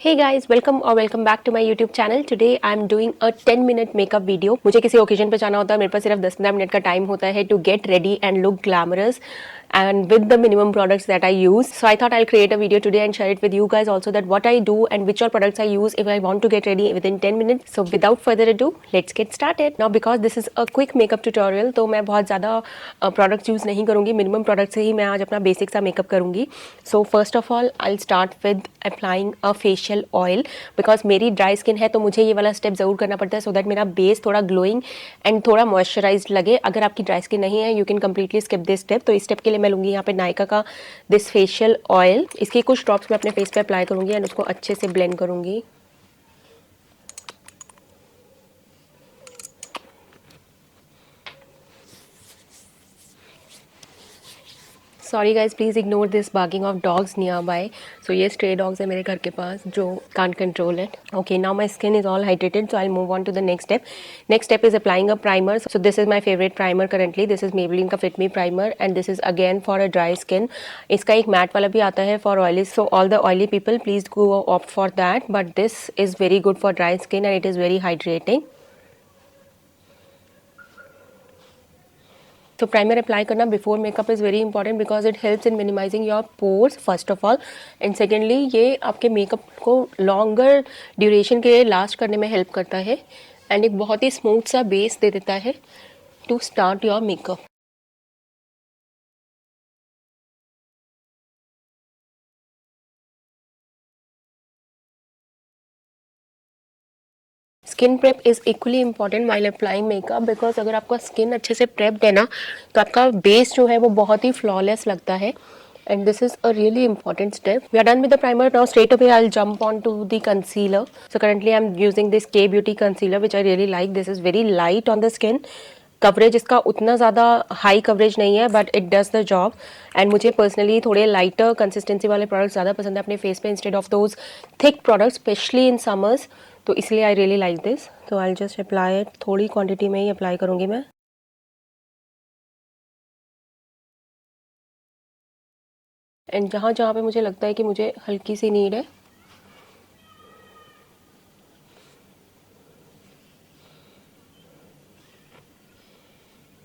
Hey guys, welcome or welcome back to my YouTube channel. Today I'm doing a 10-minute makeup video. मुझे किसी occasion पे जाना होता है, मेरे पास सिर्फ 10-15 मिनट का टाइम होता है to get ready and look glamorous and with the minimum products that I use. So I thought I'll create a video today and share it with you guys also that what I do and which all products I use if I want to get ready within 10 minutes. So without further ado, let's get started. Now because this is a quick makeup tutorial, तो मैं बहुत ज़्यादा products use नहीं करूँगी, minimum products से ही मैं आज अपना basic सा makeup करूँगी. So first of all, I'll start with applying a facial oil because मेरी ड्राई स्किन है तो मुझे ये वाला स्टेप ज़रूर करना पड़ता है सो दैट मेरा बेस थोड़ा ग्लोइंग एंड थोड़ा मॉइस्चराइज्ड लगे. अगर आपकी ड्राई स्किन नहीं है you can completely skip this step. तो इस स्टेप के लिए मैं लूँगी यहाँ पे नायका का दिस फेशियल ऑयल. इसके कुछ ड्रॉप्स मैं अपने फेस पे अप्लाई करूँगी एंड उसको अच्छे से ब्लेंड करूँगी. Sorry guys, please ignore this barking of dogs nearby. So ये स्ट्रे डॉग्स है मेरे घर के पास जो can't control it. Okay, now my skin is all hydrated so I move on to the next step. Next step is applying a primer. So this is my favourite primer currently. This is Maybelline का fit me primer and this is again for a dry skin. इसका एक matte वाला भी आता है for oily. So all the oily people please go opt for that, but this is very good for dry skin and it is very hydrating. तो primer apply करना before makeup is very important because it helps in minimising your pores first of all and secondly ये आपके makeup को longer duration के लिए last करने में help करता है एंड एक बहुत ही स्मूथ सा बेस दे देता है to start your makeup. Skin prep is equally important while applying makeup because अगर आपका स्किन अच्छे से प्रेप्ड है ना तो आपका बेस जो है वो बहुत ही फ्लॉलेस लगता है. And this is a really important step. We are done with the primer. Now straight away I'll jump on to the concealer. So currently I'm using this K Beauty concealer which I really like. This is very light on the skin. Coverage इसका उतना ज़्यादा high coverage नहीं है but it does the job. And मुझे personally थोड़े lighter consistency वाले products ज़्यादा पसंद है अपने फेस पे instead of those thick products specially in summers. तो इसलिए आई रियली लाइक दिस. तो आई जस्ट अप्लाई इट. थोड़ी क्वांटिटी में ही अप्लाई करूँगी मैं. एंड जहाँ जहाँ पे मुझे लगता है कि मुझे हल्की सी नीड है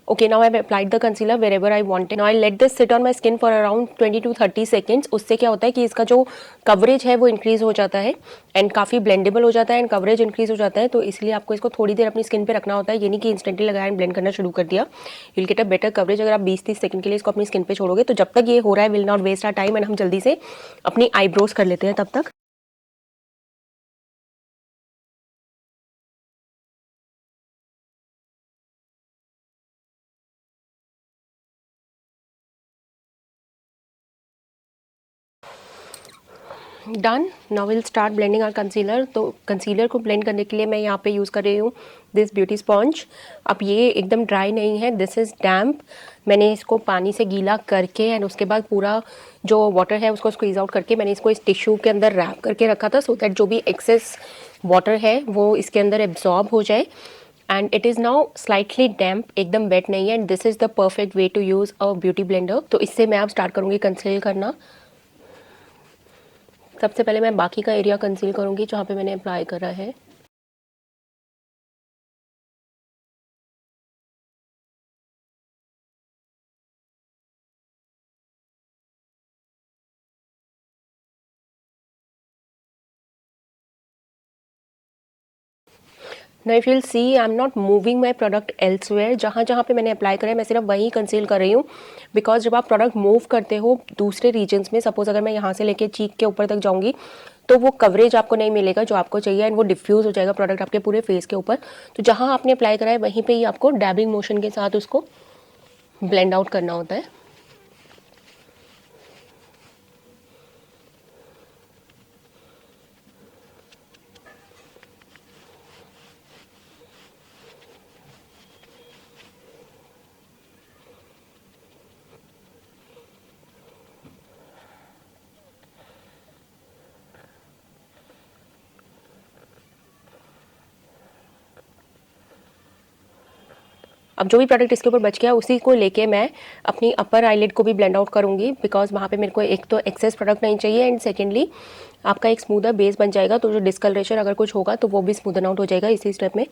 Okay, now I've applied the concealer wherever I wanted. Now I'll let this sit on my skin for around 20 to 30 seconds. उससे क्या होता है कि इसका जो कवरेज है वो इंक्रीज़ हो जाता है एंड काफ़ी ब्लेंडेबल हो जाता है एंड कवरेज इंक्रीज़ हो जाता है. तो इसलिए आपको इसको थोड़ी देर अपनी स्किन पे रखना होता है. ये नहीं कि इंस्टेंटली लगाया एंड ब्लेंड करना शुरू कर दिया. You will get a better coverage अगर आप 20-30 सेकंड के लिए इसको अपनी स्किन पे छोड़ोगे. तो जब तक ये हो रहा है will not waste our time and हम जल्दी से अपनी आईब्रोज कर लेते हैं तब तक. Done. Now will start blending our concealer. तो कंसीलर को ब्लेंड करने के लिए मैं यहाँ पे यूज़ कर रही हूँ दिस ब्यूटी स्पॉन्ज. अब ये एकदम ड्राई नहीं है, दिस इज़ डैम्प. मैंने इसको पानी से गीला करके एंड उसके बाद पूरा जो वाटर है उसको स्क्वीज़ आउट करके मैंने इसको इस टिश्यू के अंदर रैप करके रखा था सो दैट जो भी एक्सेस वाटर है वो इसके अंदर एब्जॉर्ब हो जाए. And it is now slightly damp, एकदम वेट नहीं है. And this is the perfect way to use a beauty blender. तो इससे मैं अब स्टार्ट करूँगी कंसील करना. सबसे पहले मैं बाकी का एरिया कंसील करूँगी जहाँ पे मैंने अप्लाई करा है. Now if you will see I am not moving my product elsewhere. जहाँ जहाँ पे मैंने अप्लाई करा है मैं सिर्फ वहीं कंसील कर रही हूँ बिकॉज जब आप प्रोडक्ट मूव करते हो दूसरे रीजन्स में, सपोज अगर मैं यहाँ से लेके चीक के ऊपर तक जाऊँगी तो वो कवरेज आपको नहीं मिलेगा जो आपको चाहिए एंड वो डिफ्यूज़ हो जाएगा प्रोडक्ट आपके पूरे फेस के ऊपर. तो जहाँ आपने अप्लाई करा है वहीं पे ही आपको डैबिंग मोशन के साथ उसको ब्लेंड आउट करना होता है. अब जो भी प्रोडक्ट इसके ऊपर बच गया उसी को लेके मैं अपनी अपर आईलिड को भी ब्लेंड आउट करूँगी, बिकॉज वहाँ पे मेरे को एक तो एक्सेस प्रोडक्ट नहीं चाहिए एंड सेकेंडली आपका एक स्मूदर बेस बन जाएगा, तो जो डिस्कलरेशन अगर कुछ होगा तो वो भी स्मूदन आउट हो जाएगा इसी स्टेप में।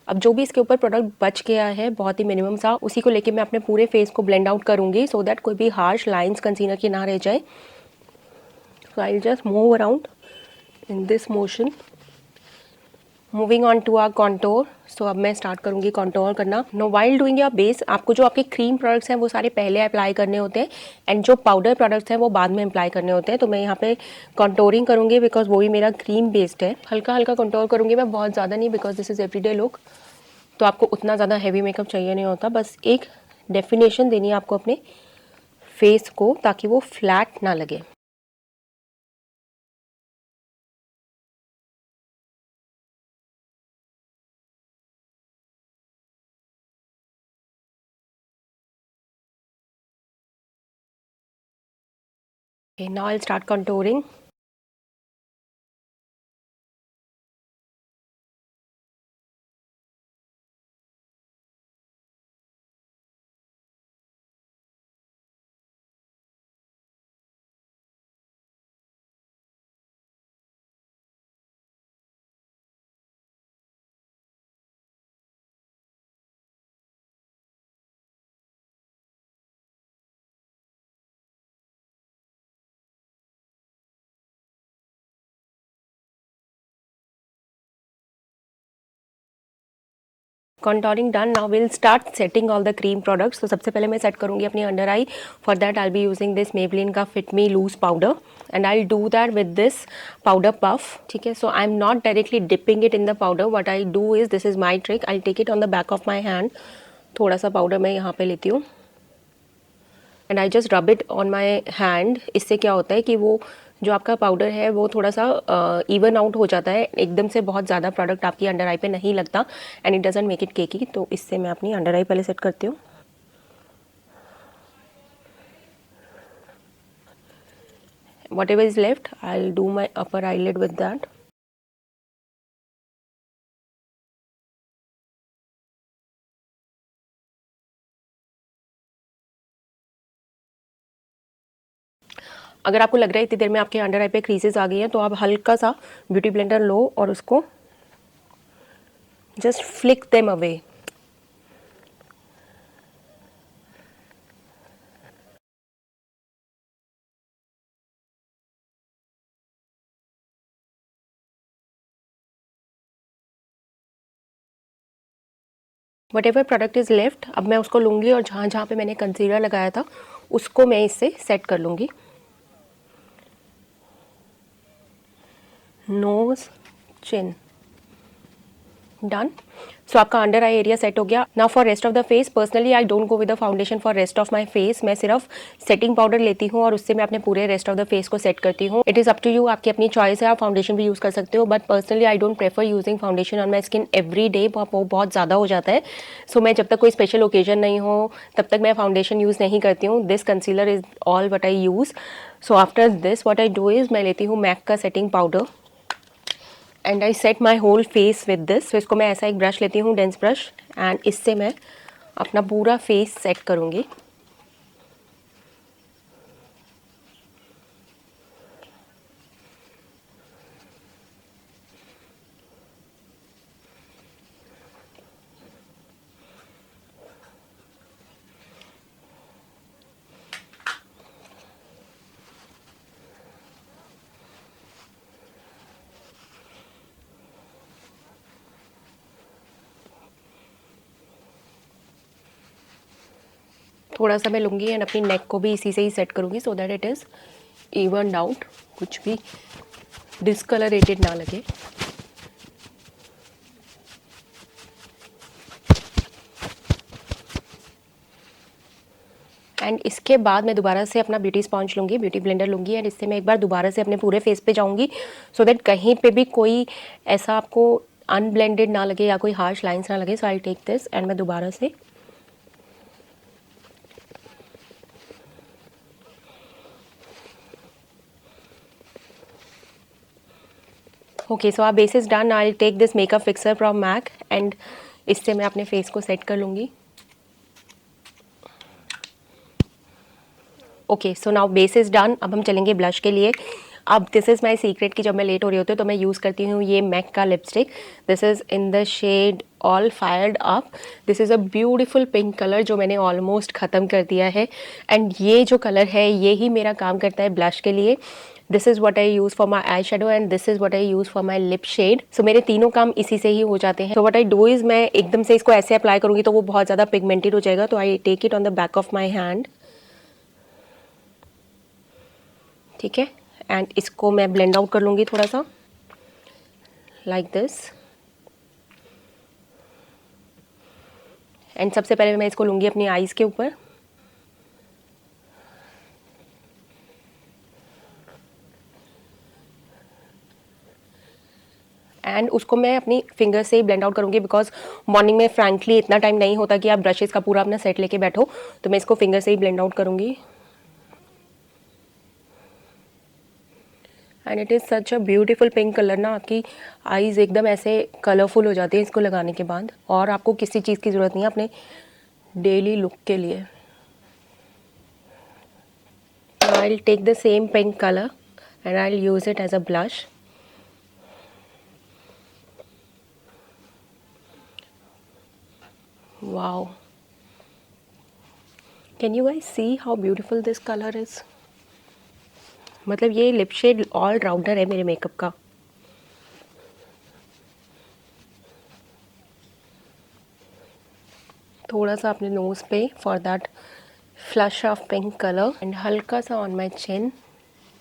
अब जो भी इसके ऊपर प्रोडक्ट बच गया है बहुत ही मिनिमम सा, उसी को लेके मैं अपने पूरे फेस को ब्लेंड आउट करूँगी सो दैट कोई भी हार्श लाइंस कंसीलर की ना रह जाए। So I will just move around in this motion, moving on to our contour. So अब मैं स्टार्ट करूँगी कॉन्टोर करना। No while doing your base, आपको जो आपके क्रीम प्रोडक्ट्स हैं वो सारे पहले अप्लाई करने होते हैं एंड जो पाउडर प्रोडक्ट्स हैं वो बाद में अप्लाई करने होते हैं। तो मैं यहाँ पे कॉन्टोरिंग करूँगी बिकॉज वो भी मेरा क्रीम बेस्ड है। हल्का हल्का कॉन्टोर करूँगी मैं, बहुत ज़्यादा नहीं, because this is everyday look, तो आपको उतना ज़्यादा हैवी मेकअप चाहिए नहीं होता। बस एक डेफिनेशन देनी है आपको अपने फेस को ताकि वो फ्लैट ना लगे। Okay, now I'll start contouring. Contouring done. Now we'll start setting all the cream products. तो सबसे पहले मैं सेट करूँगी अपनी under I. For that I'll be using this Maybelline का Fit Me Loose powder and I'll do that with this powder puff. ठीक है, so I'm not directly dipping it in the powder. What I do is, this is my trick, I'll take it on the back of my hand. थोड़ा सा powder मैं यहाँ पे लेती हूँ and I just rub it on my hand. इससे क्या होता है कि वो जो आपका पाउडर है वो थोड़ा सा इवन आउट हो जाता है, एकदम से बहुत ज़्यादा प्रोडक्ट आपकी अंडर आई पे नहीं लगता and it doesn't make it cakey. तो इससे मैं अपनी अंडर आई पहले सेट करती हूँ. whatever is left I'll do my upper eyelid with that. अगर आपको लग रहा है इतनी देर में आपके अंडर आई पे क्रीजेस आ गई हैं तो आप हल्का सा ब्यूटी ब्लेंडर लो और उसको just flick them away. What ever product is left, अब मैं उसको लूँगी और जहाँ जहाँ पे मैंने कंसीलर लगाया था उसको मैं इससे सेट कर लूँगी. नोज, चिन, डन. सो आपका अंडर आई एरिया सेट हो गया. Now for rest of the face, personally I don't go with the foundation for rest of my face. मैं सिर्फ सेटिंग पाउडर लेती हूँ और उससे मैं अपने पूरे रेस्ट ऑफ द फेस को सेट करती हूँ. It is up to you, आपकी अपनी चॉइस है, आप फाउंडेशन भी यूज़ कर सकते हो, but personally I don't prefer using foundation on my skin every day. वो बहुत ज़्यादा हो जाता है. सो मैं जब तक कोई स्पेशल ओकेजन नहीं हो तब तक मैं फाउंडेशन यूज़ नहीं करती हूँ. This concealer is all what I use. So after this what I do is, मैं लेती हूँ मैक का setting powder and I set my whole face with this. तो इसको मैं ऐसा एक ब्रश लेती हूँ, डेंस ब्रश, एंड इससे मैं अपना पूरा फेस सेट करूँगी. थोड़ा सा मैं लूँगी एंड अपनी नेक को भी इसी से ही सेट करूँगी so that it is even out, कुछ भी डिस्कलरेटेड ना लगे. एंड इसके बाद मैं दोबारा से अपना ब्यूटी स्पॉन्ज लूँगी, ब्यूटी ब्लेंडर लूँगी एंड इससे मैं एक बार दोबारा से अपने पूरे फेस पे जाऊँगी सो दैट कहीं पे भी कोई ऐसा आपको अनब्लेंडेड ना लगे या कोई हार्श लाइंस ना लगे. So I take this and मैं दोबारा से ओके. सो आप base is done. I take this makeup fixer from MAC and इससे मैं अपने फेस को सेट कर लूँगी. Okay. So now base is done. अब हम चलेंगे ब्लश के लिए. अब दिस इज़ माई सीक्रेट कि जब मैं लेट हो रही होती हूँ तो मैं यूज़ करती हूँ ये मैक का lipstick. This is in the shade all fired up. This is a beautiful pink colour जो मैंने ऑलमोस्ट ख़त्म कर दिया है. एंड ये जो कलर है ये ही मेरा काम करता है ब्लश के लिए. This is what I use for my eyeshadow and this is what I use for my lip shade. So मेरे तीनों काम इसी से ही हो जाते हैं. So what I do is मैं एकदम से इसको ऐसे अप्लाई करूँगी तो वो बहुत ज़्यादा पिगमेंटेड हो जाएगा. तो I take it on the back of my hand. ठीक है. एंड इसको मैं ब्लेंड आउट कर लूँगी थोड़ा सा लाइक दिस. एंड सबसे पहले मैं इसको लूँगी अपनी आईज़ के ऊपर. एंड उसको मैं अपनी फिंगर से ही ब्लेंड आउट करूँगी बिकॉज मॉर्निंग में फ्रैंकली इतना टाइम नहीं होता कि आप ब्रशेज़ का पूरा अपना सेट लेके बैठो. तो मैं इसको फिंगर से ही ब्लेंड आउट करूँगी. And it is such a beautiful pink colour ना. आपकी आईज़ एकदम ऐसे कलरफुल हो जाती है इसको लगाने के बाद. और आपको किसी चीज़ की ज़रूरत नहीं है अपने डेली लुक के लिए. I will take the same pink colour and I will use it as a blush. Wow. Can you guys see how beautiful this colour is. मतलब ये लिप शेड ऑल राउंडर है मेरे makeup का. थोड़ा सा अपने नोज़ पे for that flush of pink colour and हल्का सा on my chin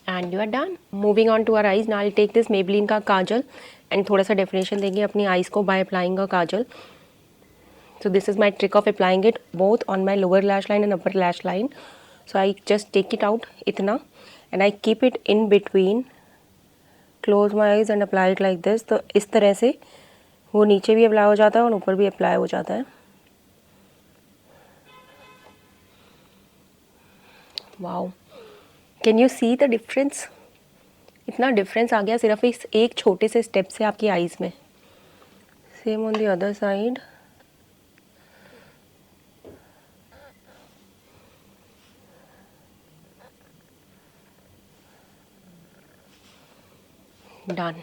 and you are done. Moving on to our eyes. Now I take this Maybelline का काजल एंड थोड़ा सा डेफिनेशन देंगे अपनी आइज़ को by applying a Kajal. So this is my trick of applying it both on my lower lash line and upper lash line. So I just take it out itna and I keep it in between, close my eyes and apply it like this. तो इस तरह से वो नीचे भी apply हो जाता है और ऊपर भी अप्लाई हो जाता है. Wow. Can you see the difference. इतना डिफरेंस आ गया सिर्फ इस एक छोटे से स्टेप से आपकी आईज़ में. Same on the other side. Done.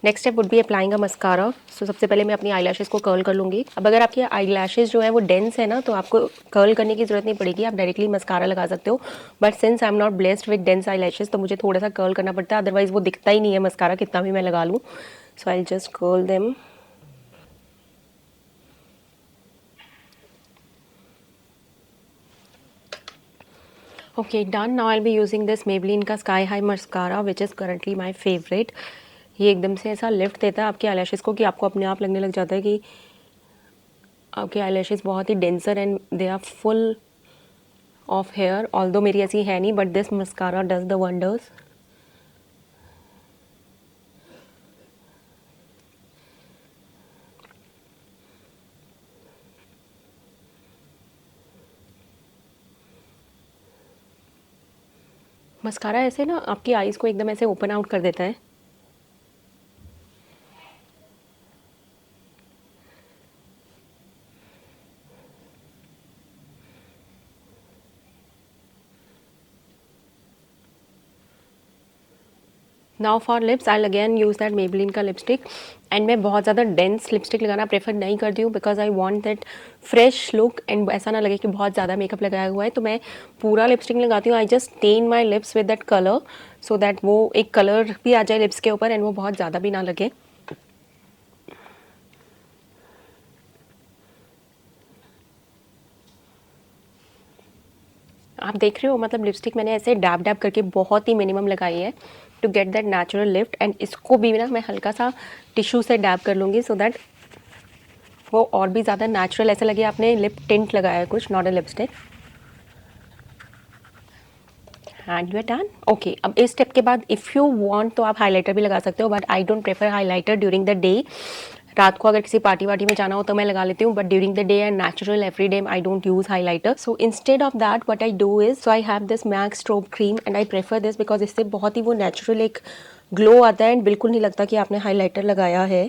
Next step would be applying a mascara. So सबसे पहले मैं अपनी आई को कर्ल कर लूँगी. अब अगर आपकी आई जो है वो डेंस है ना तो आपको कर्ल करने की ज़रूरत नहीं पड़ेगी. आप डायरेक्टली मस्कारा लगा सकते हो. But since I am not blessed with dense eye तो मुझे थोड़ा सा कर्ल करना पड़ता है. अदरवाइज़ वो दिखता ही नहीं है मस्कारा कितना भी मैं लगा लूँ. So I just curl them. Okay done. Now I be using this Maybelline का sky high mascara which is currently my favourite. ये एकदम से ऐसा लिफ्ट देता है आपके आई को कि आपको अपने आप लगने लग जाता है कि आपके आई बहुत ही denser and they are full of hair. Although मेरी ऐसी है नहीं but this mascara does the wonders. Mascara ऐसे ना आपकी आईज़ को एकदम ऐसे ओपन आउट कर देता है. Now for lips I again use that Maybelline का लिपस्टिक. एंड मैं बहुत ज़्यादा डेंस लिपस्टिक लगाना प्रेफर नहीं करती हूँ because I want that fresh look and ऐसा ना लगे कि बहुत ज़्यादा मेकअप लगाया हुआ है. तो मैं पूरा लिपस्टिक लगाती हूँ. I just stain my lips with that colour so that वो एक कलर भी आ जाए लिप्स के ऊपर एंड वो बहुत ज़्यादा भी ना लगे. आप देख रहे हो मतलब लिपस्टिक मैंने ऐसे डैब डैब करके बहुत ही मिनिमम लगाई है to get that natural lift. And इसको भी ना मैं हल्का सा टिश्यू से डैब कर लूँगी सो दैट वो और भी ज़्यादा नेचुरल ऐसा लगे आपने लिप टिंट लगाया है कुछ, not a lipstick. And you are done. Okay, अब इस स्टेप के बाद इफ़ यू वांट तो आप हाइलाइटर भी लगा सकते हो, but I don't prefer highlighter during the day. रात को अगर किसी पार्टी वार्टी में जाना हो तो मैं लगा लेती हूँ, but during the day and natural every day I don't use highlighter. So instead of that what I do is, so I have this MAC strobe cream and I prefer this because इससे बहुत ही वो natural एक glow आता है and बिल्कुल नहीं लगता कि आपने हाईलाइटर लगाया है।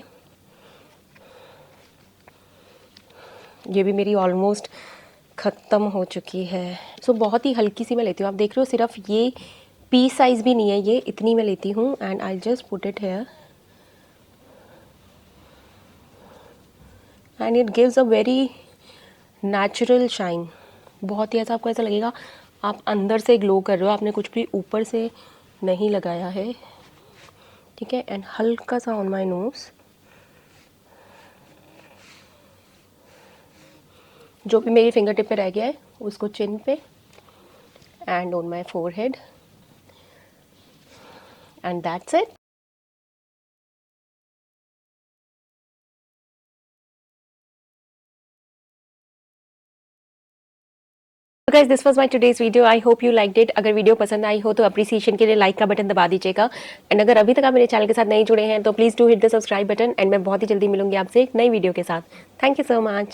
ये भी मेरी ऑलमोस्ट ख़त्म हो चुकी है। सो बहुत ही हल्की सी मैं लेती हूँ, आप देख रहे हो सिर्फ ये पी साइज़ भी नहीं है, ये इतनी मैं लेती हूँ and I just put it here and it gives a very natural shine. बहुत ही ऐसा आपको ऐसा लगेगा आप अंदर से ग्लो कर रहे हो, आपने कुछ भी ऊपर से नहीं लगाया है। ठीक है, एंड हल्का सा ऑन माई नोज़, जो भी मेरी फिंगर टिप पे रह गया है उसको चिन पे and on my forehead and that's it. So guys, this was my today's video. I hope you liked it. अगर वीडियो पसंद आई हो तो अप्रिसिएशन के लिए लाइक का बटन दबा दीजिएगा एंड अगर अभी तक आप मेरे चैनल के साथ नहीं जुड़े हैं तो please do hit the subscribe button and मैं बहुत ही जल्दी मिलूंगी आपसे एक नई वीडियो के साथ। Thank you so much.